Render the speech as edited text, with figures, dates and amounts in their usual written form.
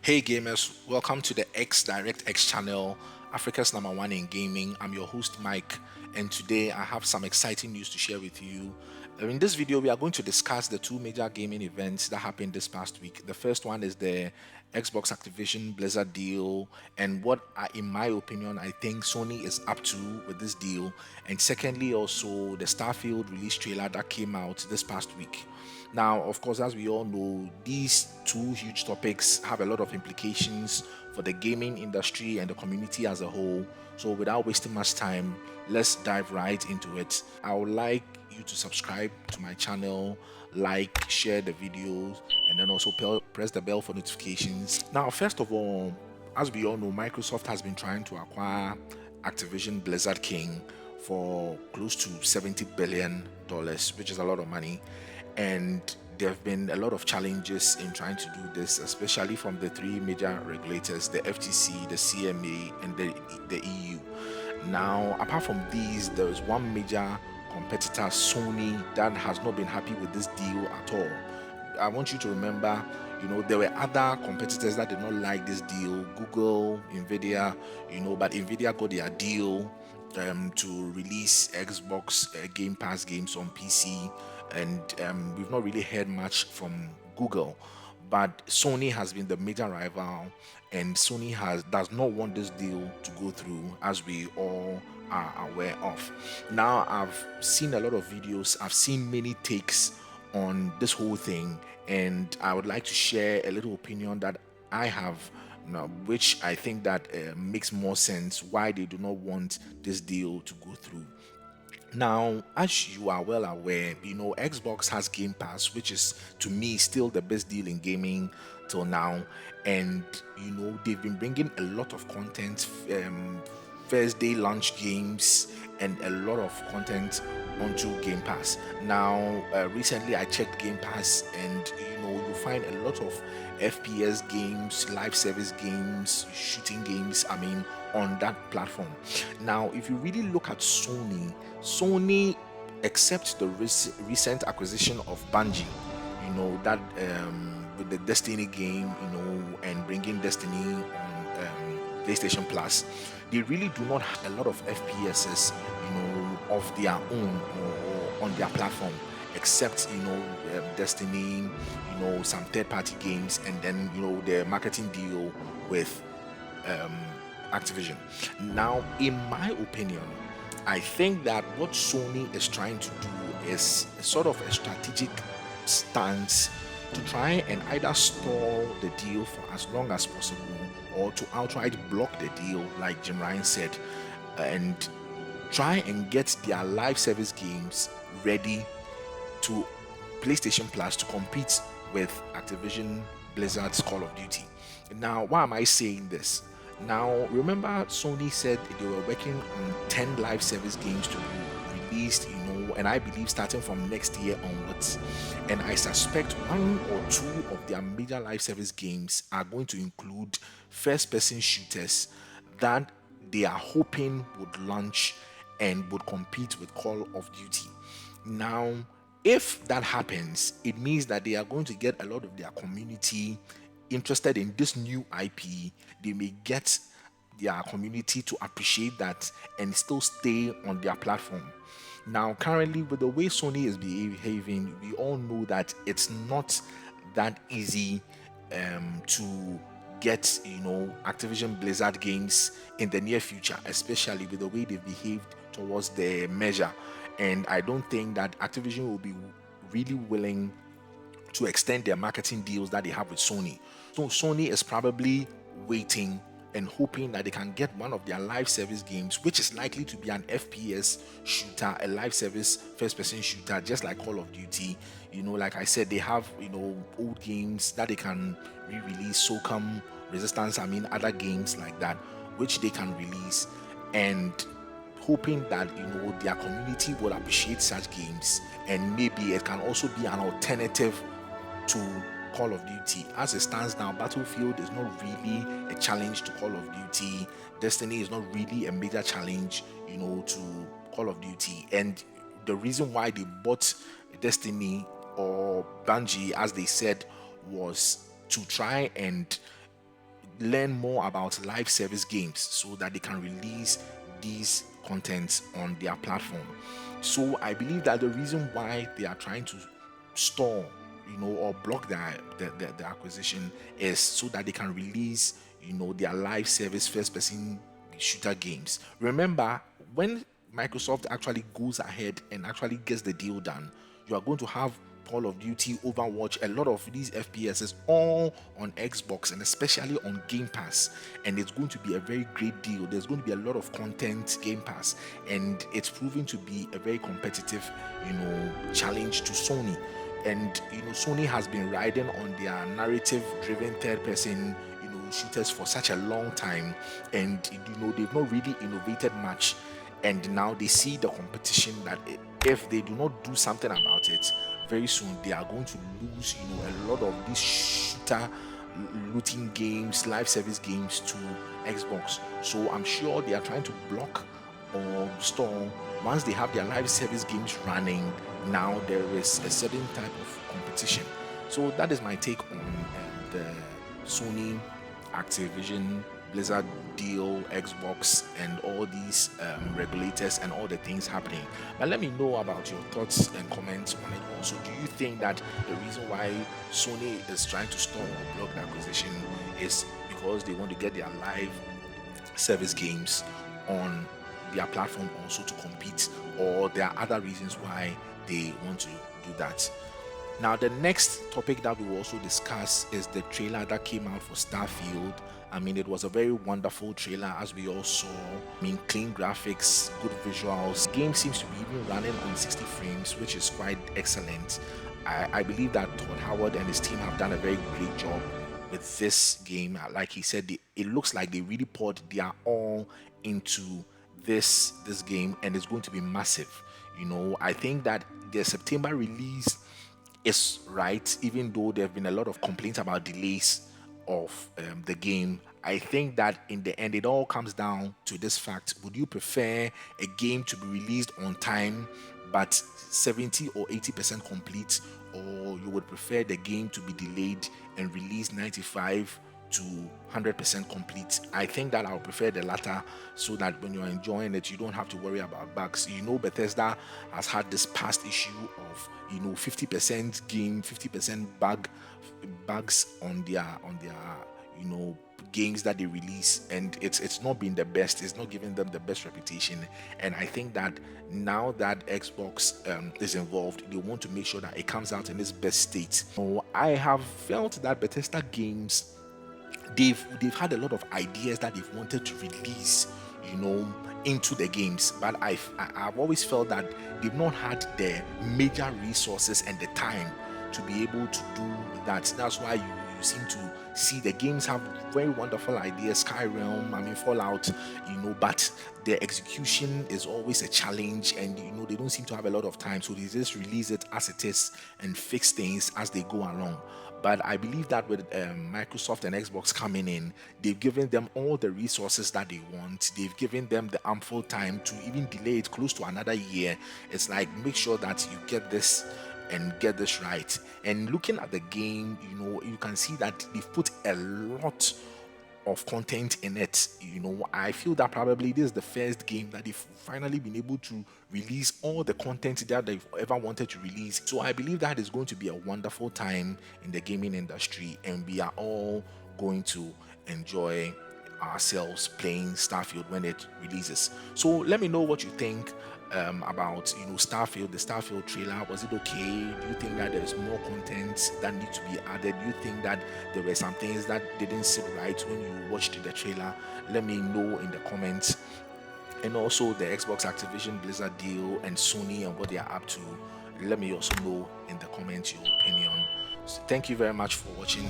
Hey gamers, welcome to the XdirectX channel, Africa's #1 in gaming. I'm your host Mike, and today I have some exciting news to share with you. In this video, we are going to discuss the two major gaming events that happened this past week. The first one is the Xbox Activision Blizzard deal, and what, in my opinion, I think Sony is up to with this deal. And secondly, also the Starfield release trailer that came out this past week. Now, of course, as we all know, these two huge topics have a lot of implications for the gaming industry and the community as a whole. So, without wasting much time, let's dive right into it. I would like you to subscribe to my channel, like, share the videos, and then also press the bell for notifications. Now, first of all, as we all know, Microsoft has been trying to acquire Activision Blizzard King for close to $70 billion, which is a lot of money. And there have been a lot of challenges in trying to do this, especially from the three major regulators, the FTC, the CMA, and the EU. Now, apart from these, there is one major competitor, Sony, that has not been happy with this deal at all. I want you to remember, there were other competitors that did not like this deal, Google, Nvidia, but Nvidia got their deal to release Xbox Game Pass games on PC, and we've not really heard much from Google. But Sony has been the major rival, and Sony does not want this deal to go through, as we all are aware of. Now, I've seen a lot of videos, I've seen many takes on this whole thing, and I would like to share a little opinion that I have now, which I think that makes more sense why they do not want this deal to go through. Now, as you are well aware, Xbox has Game Pass, which is to me still the best deal in gaming till now, and they've been bringing a lot of content, first day launch games, and a lot of content onto Game Pass. Now, recently I checked Game Pass, and you find a lot of FPS games, live service games, shooting games, on that platform. Now, if you really look at Sony accepts the recent acquisition of Bungie, that with the Destiny game, and bringing Destiny on PlayStation Plus, they really do not have a lot of FPSs, of their own or on their platform, except Destiny, some third-party games, and then the marketing deal with Activision. Now, in my opinion, I think that what Sony is trying to do is sort of a strategic stance to try and either stall the deal for as long as possible, or to outright block the deal, like Jim Ryan said, and try and get their live service games ready to PlayStation Plus to compete with Activision Blizzard's Call of Duty. Now, why am I saying this? Now, remember, Sony said they were working on 10 live service games to be released, and I believe starting from next year onwards. And I suspect one or two of their major live service games are going to include first-person shooters that they are hoping would launch and would compete with Call of Duty. Now, if that happens, it means that they are going to get a lot of their community interested in this new IP. They may get their community to appreciate that and still stay on their platform. Now, currently, with the way Sony is behaving, we all know that it's not that easy to get Activision Blizzard games in the near future, especially with the way they've behaved towards the measure. And I don't think that Activision will be really willing to extend their marketing deals that they have with Sony. So Sony is probably waiting and hoping that they can get one of their live service games, which is likely to be an FPS shooter, a live service first-person shooter, just like Call of Duty. Like I said, they have old games that they can re-release, SOCOM, Resistance, other games like that, which they can release, and hoping that their community will appreciate such games, and maybe it can also be an alternative to Call of Duty. As it stands now, Battlefield is not really a challenge to Call of Duty. Destiny is not really a major challenge, to Call of Duty. And the reason why they bought Destiny, or Bungie, as they said, was to try and learn more about live service games so that they can release these contents on their platform. So I believe that the reason why they are trying to store, or block the acquisition is so that they can release, their live service first person shooter games. Remember, when Microsoft actually goes ahead and actually gets the deal done, you are going to have Call of Duty, Overwatch, a lot of these FPSs all on Xbox and especially on Game Pass. And it's going to be a very great deal. There's going to be a lot of content Game Pass, and it's proving to be a very competitive, challenge to Sony. And Sony has been riding on their narrative-driven third-person, shooters for such a long time, and they've not really innovated much. And now they see the competition that if they do not do something about it, very soon they are going to lose, a lot of these shooter looting games, live service games to Xbox. So I'm sure they are trying to block or stall. Once they have their live service games running, now there is a certain type of competition. So that is my take on the Sony, Activision, Blizzard deal, Xbox, and all these regulators and all the things happening. But let me know about your thoughts and comments on it also. Do you think that the reason why Sony is trying to stall or block the acquisition is because they want to get their live service games on their platform also to compete, or there are other reasons why they want to do that? Now, the next topic that we will also discuss is the trailer that came out for Starfield. I mean, it was a very wonderful trailer, as we all saw. I mean, clean graphics, good visuals. The game seems to be even running on 60 frames, which is quite excellent. I believe that Todd Howard and his team have done a very great job with this game. Like he said, it looks like they really poured their all into this game, and it's going to be massive. I think that the September release is right, even though there have been a lot of complaints about delays of the game. I think that in the end, it all comes down to this fact: would you prefer a game to be released on time but 70 or 80% complete, or you would prefer the game to be delayed and released 95 to 100% complete? I think that I'll prefer the latter, so that when you're enjoying it, you don't have to worry about bugs. Bethesda has had this past issue of 50% game, 50% bugs on their games that they release, and it's not been the best. It's not giving them the best reputation. And I think that now that Xbox is involved, they want to make sure that it comes out in its best state. So I have felt that Bethesda games, they've had a lot of ideas that they've wanted to release, into the games, but I've always felt that they've not had the major resources and the time to be able to do that. That's why you seem to see the games have very wonderful ideas, Skyrim, Fallout, but the execution is always a challenge, and they don't seem to have a lot of time, so they just release it as it is and fix things as they go along. But I believe that with Microsoft and Xbox coming in, they've given them all the resources that they want. They've given them the ample time to even delay it close to another year. It's like, make sure that you get this and get this right. And looking at the game, you can see that they've put a lot of content in it. I feel that probably this is the first game that they've finally been able to release all the content that they've ever wanted to release. So I believe that is going to be a wonderful time in the gaming industry, and we are all going to enjoy ourselves playing Starfield when it releases. So let me know what you think about Starfield, the Starfield trailer. Was it okay? Do you think that there is more content that needs to be added? Do you think that there were some things that didn't sit right when you watched the trailer? Let me know in the comments. And also the Xbox Activision Blizzard deal and Sony and what they are up to. Let me also know in the comments your opinion. So thank you very much for watching.